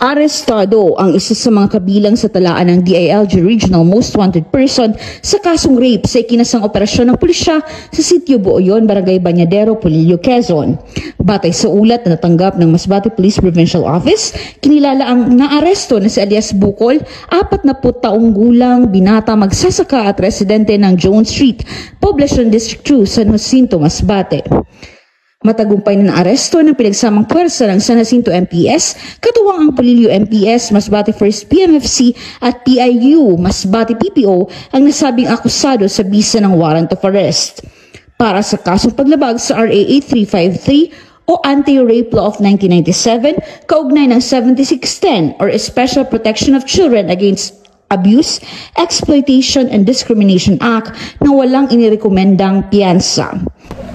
Arestado ang isa sa mga kabilang sa talaan ng DILG Regional Most Wanted Person sa kasong rape sa ikinasang operasyon ng pulisya sa Sitio Buoyon, Barangay Bañadero, Polillo, Quezon. Batay sa ulat na natanggap ng Masbate Police Provincial Office, kinilala ang naaresto na si alias Bukol, 40 taong gulang binata magsasaka at residente ng Jones Street, Poblacion District 2, San Jacinto, Masbate. Matagumpay na naaresto ng pinagsamang puwersa ng San Jacinto MPS, katuwang ang Polillo MPS, Masbate 1st PMFC at PIU, Masbate PPO ang nasabing akusado sa bisa ng warrant of arrest. Para sa kasong paglabag sa RA 8353 o Anti-Rape Law of 1997, kaugnay ng 7610 or Special Protection of Children Against Abuse, Exploitation and Discrimination Act na walang inirekomendang piyansa.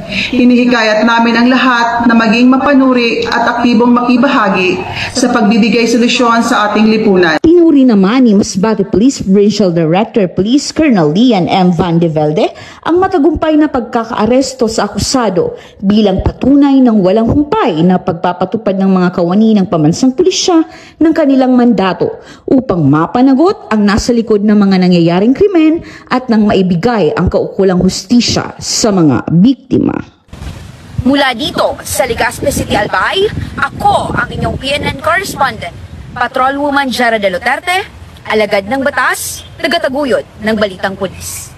Hinihikayat namin ang lahat na maging mapanuri at aktibong makibahagi sa pagbibigay solusyon sa ating lipunan. Pinuri naman ni Masbate Police Provincial Director Police Colonel Lian M. Van de Velde ang matagumpay na pagkakaaresto sa akusado bilang patunay ng walang humpay na pagpapatupad ng mga kawani ng pamansang pulisya ng kanilang mandato upang mapanagot ang nasa likod ng mga nangyayaring krimen at nang maibigay ang kaukulang hustisya sa mga biktima. Mula dito sa Legazpi City, Albay, ako ang inyong PNN correspondent, Patrolwoman Jara de Luterte, alagad ng batas, tagataguyod ng Balitang Pulis.